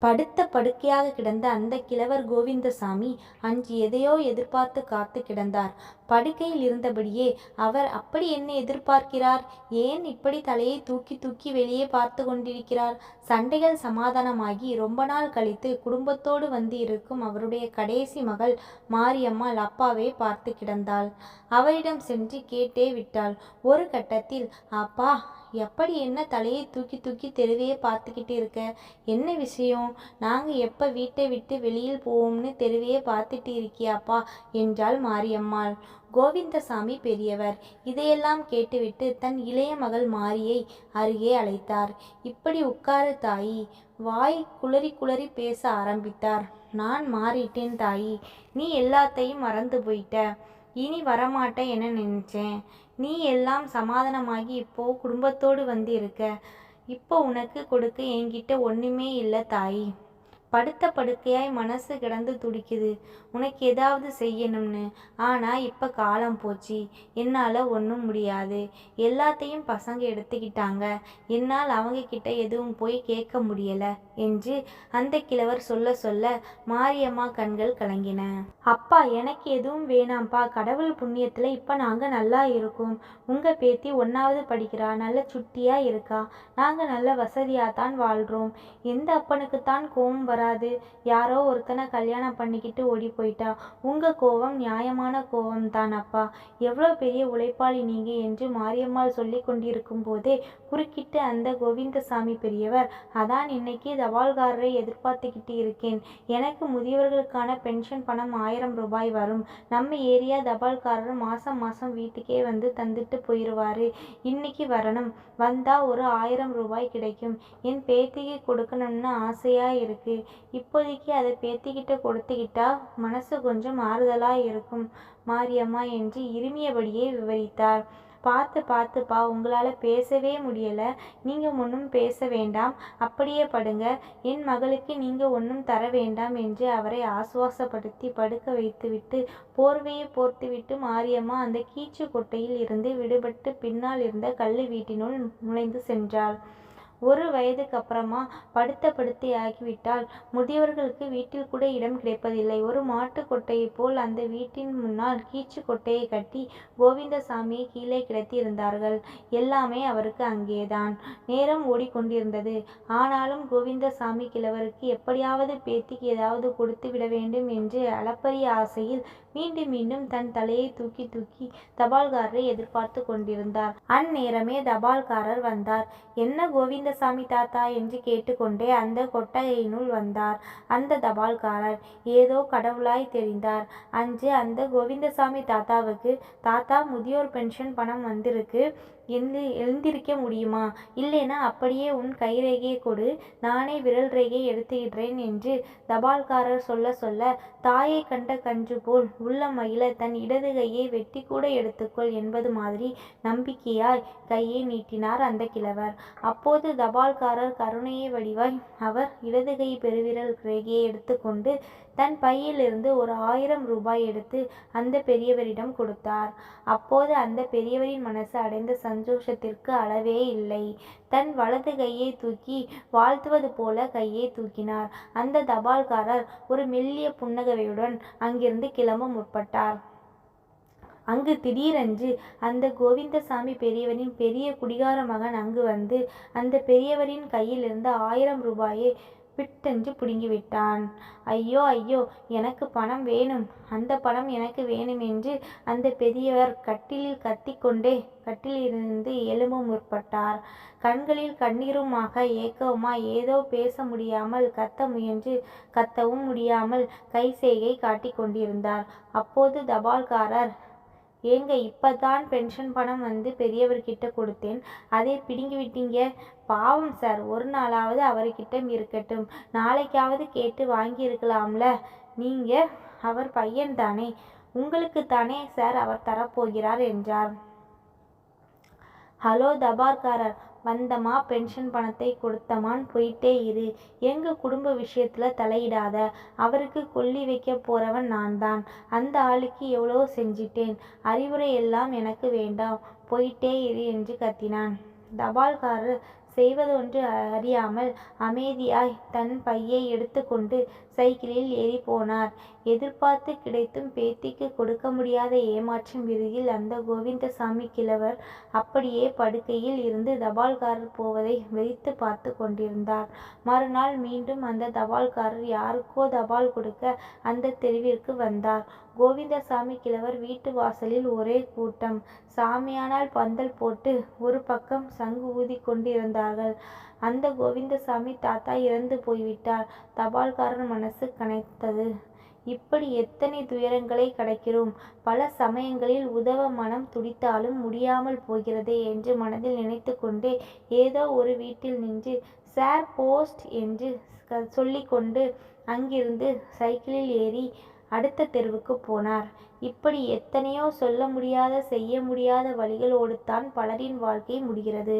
படுத்த படுக்கையாக கிடந்த அந்த கிழவர் கோவிந்தசாமி அன்று எதையோ எதிர்பார்த்து காத்து கிடந்தார். படுக்கையில் இருந்தபடியே அவர் அப்படி என்ன எதிர்பார்க்கிறார்? ஏன் இப்படி தலையை தூக்கி தூக்கி வெளியே பார்த்து கொண்டிருக்கிறார்? சண்டைகள் சமாதானமாகி ரொம்ப நாள் கழித்து குடும்பத்தோடு வந்து இருக்கும் அவருடைய கடைசி மகள் மாரியம்மாள் அப்பாவை பார்த்து கிடந்தாள். அவரிடம் சென்று கேட்டே விட்டாள். ஒரு கட்டத்தில், அப்பா, எப்படி என்ன தலையை தூக்கி தூக்கி தெருவையே பார்த்துக்கிட்டு இருக்க? என்ன விஷயம்? நாங்க எப்ப வீட்டை விட்டு வெளியில் போவோம்னு தெருவையே பார்த்துட்டு இருக்கியாப்பா என்றாள் மாரியம்மாள். கோவிந்தசாமி பெரியவர் இதையெல்லாம் கேட்டுவிட்டு தன் இளைய மகள் மாரியை அருகே அழைத்தார். இப்படி உட்காரு தாயி. வாய் குளறி குளறி பேச ஆரம்பித்தார். நான் மாறிட்டேன் தாயி. நீ எல்லாத்தையும் மறந்து போயிட்ட. இனி வரமாட்ட என நினைச்சேன். நீ எல்லாம் சமாதானமாகி இப்போ குடும்பத்தோடு வந்து இருக்க. இப்போ உனக்கு கொடுக்க என்கிட்ட ஒண்ணுமே இல்லை தாயி. படுத்த படுக்கையாய் மனசு கிடந்து துடிக்குது உனக்கு ஏதாவது செய்யணும்னு. ஆனா இப்ப காலம் போச்சு. என்னால ஒன்றும் முடியாது. எல்லாத்தையும் பசங்க எடுத்துக்கிட்டாங்க. என்னால் அவங்க கிட்ட எதுவும் போய் கேட்க முடியல என்று அந்த கிழவர் சொல்ல சொல்ல மாரியம்மா கண்கள் கலங்கின. அப்பா, எனக்கு எதுவும் வேணாம்ப்பா. கடவுள் புண்ணியத்துல இப்ப நாங்க நல்லா இருக்கோம். உங்க பேத்தி 1வது படிக்கிறா. நல்ல சுட்டியா இருக்கா. நாங்க நல்ல வசதியாத்தான் வாழ்றோம். எந்த அப்பனுக்குத்தான் கோபம் வராது? யாரோ ஒருத்தனை கல்யாணம் பண்ணிக்கிட்டு ஓடி போயிட்டா. உங்க கோபம் நியாயமான கோபம் தான் அப்பா. எவ்வளோ பெரிய உழைப்பாளி நீங்க என்று மாரியம்மாள் சொல்லி கொண்டிருக்கும் போதே குறுக்கிட்டு அந்த கோவிந்தசாமி பெரியவர், அதான் இன்னைக்கு தபால்காரரை எதிர்பார்த்துக்கிட்டு இருக்கேன். எனக்கு முதியவர்களுக்கான பென்ஷன் பணம் 1000 ரூபாய் வரும். நம்ம ஏரியா தபால்காரர் மாசம் மாசம் வீட்டுக்கே வந்து தந்துட்டு போயிடுவாரு. இன்னைக்கு வரணும். வந்தா ஒரு 1000 ரூபாய் கிடைக்கும். என் பேத்திக்கு கொடுக்கணும்னு ஆசையா இருக்கு. இப்போதைக்கு அதை பேத்திக்கிட்ட கொடுத்துக்கிட்டா மனசு கொஞ்சம் ஆறுதலா இருக்கும் மாரியம்மா என்று இருமியபடியே விவரித்தார். பார்த்துப்பா, உங்களால் பேசவே முடியல. நீங்கள் ஒன்றும் பேச வேண்டாம். அப்படியே படுங்க. என் மகளுக்கு நீங்கள் ஒன்றும் தர வேண்டாம் என்று அவரை ஆசுவாசப்படுத்தி படுக்க வைத்துவிட்டு போர்வையை போர்த்துவிட்டு மாரியம்மா அந்த கீச்சு கொட்டையில் இருந்து விடுபட்டு பின்னால் இருந்த கள்ளு வீட்டினுள் நுழைந்து சென்றாள். 1 வயதுக்கு அப்புறமா படுத்த படுத்தையாகிவிட்டால் முதியவர்களுக்கு வீட்டில் கூட இடம் கிடைப்பதில்லை. ஒரு மாட்டு கொட்டையை போல் அந்த வீட்டின் முன்னால் கீச்சு கொட்டையை கட்டி கோவிந்தசாமியை கீழே கிடத்தி இருந்தார்கள். எல்லாமே அவருக்கு அங்கேதான். நேரம் ஓடிக்கொண்டிருந்தது. ஆனாலும் கோவிந்தசாமி கிழவருக்கு எப்படியாவது பேத்திக்கு ஏதாவது கொடுத்து விட வேண்டும் என்று அளப்பரிய ஆசையில் மீண்டும் மீண்டும் தன் தலையை தூக்கி தூக்கி தபால்காரரை எதிர்பார்த்து கொண்டிருந்தார். அந்நேரமே தபால்காரர் வந்தார். என்ன கோவிந்தசாமி தாத்தா என்று கேட்டுக்கொண்டே அந்த கொட்டகையினுள் வந்தார் அந்த தபால்காரர். ஏதோ கடவுளாய் தெரிந்தார். அன்று அந்த கோவிந்தசாமி தாத்தாவுக்கு, தாத்தா, முதியோர் பென்ஷன் பணம் வந்திருக்கு. எழுந்திருக்க முடியுமா? இல்லைனா அப்படியே உன் கைரேகையை கொடு, நானே விரல் ரேகை எடுத்துக்கிறேன் என்று தபால்காரர் சொல்ல சொல்ல தாயை கண்ட கன்று போல் உள்ள மகிழ தன் இடது கையை வெட்டி கூட எடுத்துக்கொள் என்பது மாதிரி நம்பிக்கையாய் கையை நீட்டினார் அந்த கிழவர். அப்போது தபால்காரர் கருணையை வடிவாய் அவர் இடது கை பெருவிரல் ரேகையை எடுத்துக்கொண்டு தன் பையிலிருந்து ஒரு 1000 ரூபாய் எடுத்து அந்த பெரியவரிடம் கொடுத்தார். அப்போது அந்த பெரியவரின் மனசு அடைந்த சந்தோஷத்திற்கு அளவே இல்லை. தன் வலது கையை தூக்கி வாழ்த்துவது போல கையை தூக்கினார். அந்த தபால்காரர் ஒரு மெல்லிய புன்னகையுடன் அங்கிருந்து கிளம்ப முற்பட்டார். அங்கு திடீரென்று அந்த கோவிந்தசாமி பெரியவரின் பெரிய குடிகார மகன் அங்கு வந்து அந்த பெரியவரின் கையில் இருந்த 1000 ரூபாயை பிட்டென்று பிடுங்கிவிட்டான். ஐயோ ஐயோ, எனக்கு பணம் வேணும், அந்த பணம் எனக்கு வேணும் என்று அந்த பெரியவர் கட்டிலில் கத்திக்கொண்டே கட்டிலிருந்து எழும்ப முற்பட்டார். கண்களில் கண்ணீருமாக ஏக்கவுமாய் ஏதோ பேச முடியாமல் கத்த முயன்று கத்தவும் முடியாமல் கைசேகை காட்டிக் கொண்டிருந்தார். அப்போது தபால்காரர், ஏங்க, இப்பதான் பென்ஷன் பணம் வந்து பெரியவர்கிட்ட கொடுத்தேன், அதை பிடுங்கிவிட்டீங்க. பாவம் சார், ஒரு நாளாவது அவர்கிட்ட இருக்கட்டும், நாளைக்காவது கேட்டு வாங்கியிருக்கலாம்ல. நீங்க அவர் பையன்தானே, உங்களுக்குத்தானே சார் அவர் தரப்போகிறார் என்றார். ஹலோ தபால்காரர், வந்தமா, பென்ஷன் பணத்தை கொடுத்தமான் போயிட்டே இரு. எங்க குடும்ப விஷயத்துல தலையிடாத. அவருக்கு கொல்லி வைக்க போறவன் நான் தான். அந்த ஆளுக்கு எவ்வளோ செஞ்சிட்டேன். அறிவுரை எல்லாம் எனக்கு வேண்டாம், போயிட்டே இரு என்று கத்தினான். தபால்காரர், செய்வதொன்று அறியாமல் அமைதியாய் தன் பையை எடுத்துக்கொண்டு சைக்கிளில் ஏறி போனார். எதிர்பார்த்து கிடைத்தும் பேத்திக்கு கொடுக்க முடியாத ஏமாற்றம் இறுதியில் அந்த கோவிந்தசாமி கிழவர் அப்படியே படுக்கையில் இருந்து தபால்காரர் போவதை வெறித்து பார்த்து கொண்டிருந்தார். மறுநாள் மீண்டும் அந்த தபால்காரர் யாருக்கோ தபால் கொடுக்க அந்த தெருவிற்கு வந்தார். கோவிந்தசாமி கிழவர் வீட்டு வாசலில் ஒரே கூட்டம். சாமியானால் பந்தல் போட்டு ஒரு பக்கம் சங்கு ஊதி கொண்டிருந்தார்கள். அந்த கோவிந்தசாமி தாத்தா இறந்து போய்விட்டார். தபால்காரர் மனசு கனைத்தது. இப்படி எத்தனை துயரங்களை கடக்கிறோம். பல சமயங்களில் உதவ மனம் துடித்தாலும் முடியாமல் போகிறதே என்று மனதில் நினைத்து கொண்டே ஏதோ ஒரு வீட்டில் நின்று சார் போஸ்ட் என்று சொல்லிக்கொண்டு அங்கிருந்து சைக்கிளில் ஏறி அடுத்த தெருவுக்கு போனார். இப்படி எத்தனையோ சொல்ல முடியாத செய்ய முடியாத வழிகளோடு தான் பலரின் வாழ்க்கை முடிகிறது.